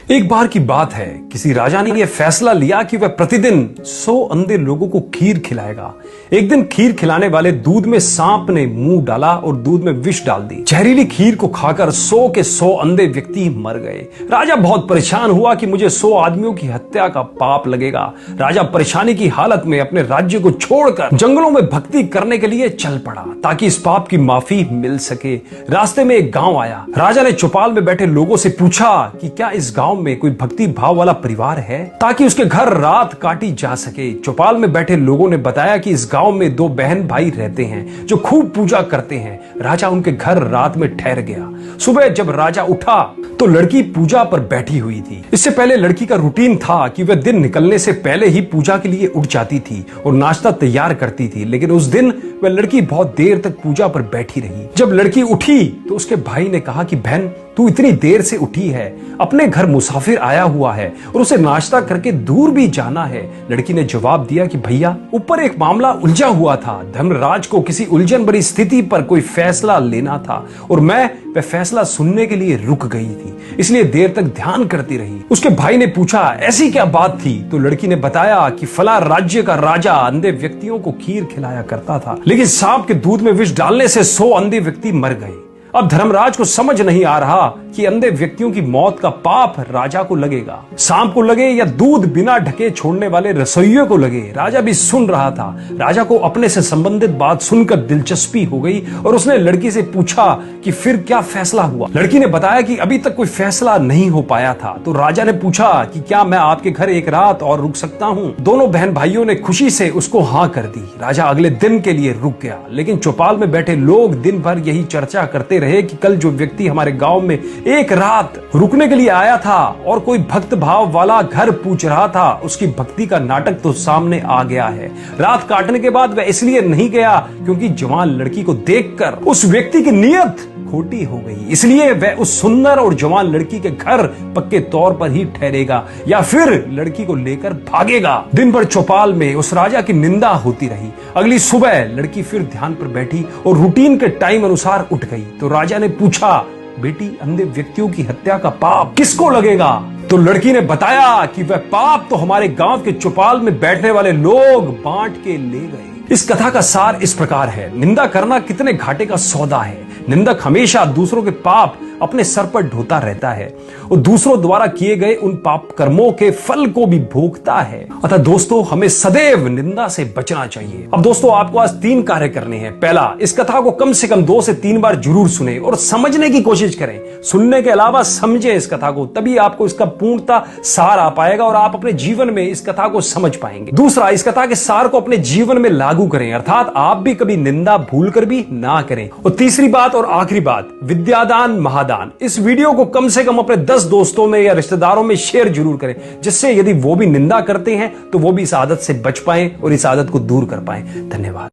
एक बार की बात है, किसी राजा ने यह फैसला लिया कि वह प्रतिदिन 100 अंधे लोगों को खीर खिलाएगा। एक दिन खीर खिलाने वाले दूध में सांप ने मुंह डाला और दूध में विष डाल दी। जहरीली खीर को खाकर 100 के 100 अंधे व्यक्ति मर गए। राजा बहुत परेशान हुआ कि मुझे 100 आदमियों की हत्या का पाप लगेगा। राजा परेशानी की हालत में अपने राज्य को छोड़कर जंगलों में भक्ति करने के लिए चल पड़ा ताकि इस पाप की माफी मिल सके। रास्ते में एक गांव आया। राजा ने चौपाल में बैठे लोगों से पूछा कि क्या इस गांव में कोई भक्ति भाव वाला परिवार है ताकि उसके घर रात काटी जा सके। चौपाल में बैठे लोगों ने बताया कि इस गांव में 2 बहन भाई रहते हैं जो खूब पूजा करते हैं। राजा उनके घर रात में ठहर गया। सुबह जब राजा उठा तो लड़की पूजा पर बैठी हुई थी। इससे पहले लड़की का रूटीन था कि वह दिन निकलने से पहले ही पूजा के लिए उठ जाती थी और नाश्ता तैयार करती थी, लेकिन उस दिन वह लड़की बहुत देर तक पूजा पर बैठी रही। जब लड़की उठी तो उसके भाई ने कहा कि बहन, तू इतनी देर से उठी है, अपने घर मुसाफिर आया हुआ है और उसे नाश्ता करके दूर भी जाना है। लड़की ने जवाब दिया कि भैया, ऊपर एक मामला उलझा हुआ था। धर्मराज को किसी उलझन भरी स्थिति पर कोई फैसला लेना था और मैं वह फैसला सुनने के लिए रुक गई थी, इसलिए देर तक ध्यान करती रही। उसके भाई ने पूछा, ऐसी क्या बात थी? तो लड़की ने बताया कि फला राज्य का राजा अंधे व्यक्तियों को खीर खिलाया करता था, लेकिन सांप के दूध में विष डालने से 100 अंधे व्यक्ति मर गए। अब धर्मराज को समझ नहीं आ रहा कि अंधे व्यक्तियों की मौत का पाप राजा को लगेगा, सांप को लगे या दूध बिना ढके छोड़ने वाले रसोइयों को लगे। राजा भी सुन रहा था। राजा को अपने से संबंधित बात सुनकर दिलचस्पी हो गई और उसने लड़की से पूछा कि फिर क्या फैसला हुआ। लड़की ने बताया कि अभी तक कोई फैसला नहीं हो पाया था। तो राजा ने पूछा कि क्या मैं आपके घर एक रात और रुक सकता हूँ? दोनों बहन भाइयों ने खुशी से उसको हाँ कर दी। राजा अगले दिन के लिए रुक गया, लेकिन चौपाल में बैठे लोग दिन भर यही चर्चा करते रहे कि कल जो व्यक्ति हमारे गांव में एक रात रुकने के लिए आया था और कोई भक्त भाव वाला घर पूछ रहा था, उसकी भक्ति का नाटक तो सामने आ गया है। रात काटने के बाद वह इसलिए नहीं गया क्योंकि जवान लड़की को देखकर उस व्यक्ति की नीयत खोटी हो गई, इसलिए वह उस सुंदर और जवान लड़की के घर पक्के तौर पर ही ठहरेगा या फिर लड़की को लेकर भागेगा। दिन भर चौपाल में उस राजा की निंदा होती रही। अगली सुबह लड़की फिर ध्यान पर बैठी और रूटीन के टाइम अनुसार उठ गई। तो राजा ने पूछा, बेटी, अंधे व्यक्तियों की हत्या का पाप किसको लगेगा? तो लड़की ने बताया कि वह पाप तो हमारे गांव के चौपाल में बैठने वाले लोग बांट के ले गए। इस कथा का सार इस प्रकार है, निंदा करना कितने घाटे का सौदा है। निंदक हमेशा दूसरों के पाप अपने सर पर ढोता रहता है और दूसरों द्वारा किए गए उन पाप कर्मों के फल को भी भोगता है। अतः दोस्तों, हमें सदैव निंदा से बचना चाहिए। अब दोस्तों, आपको आज 3 कार्य करने हैं। पहला, इस कथा को कम से कम 2 से 3 बार जरूर सुने और समझने की कोशिश करें। सुनने के अलावा समझे इस कथा को, तभी आपको इसका पूर्णता सार आ पाएगा और आप अपने जीवन में इस कथा को समझ पाएंगे। दूसरा, इस कथा के सार को अपने जीवन में लागू करें, अर्थात आप भी कभी निंदा भूल कर भी ना करें। और तीसरी बात और आखिरी बात, विद्यादान महादान। इस वीडियो को कम से कम अपने 10 दोस्तों में या रिश्तेदारों में शेयर जरूर करें, जिससे यदि वो भी निंदा करते हैं तो वो भी इस आदत से बच पाएं और इस आदत को दूर कर पाएं। धन्यवाद।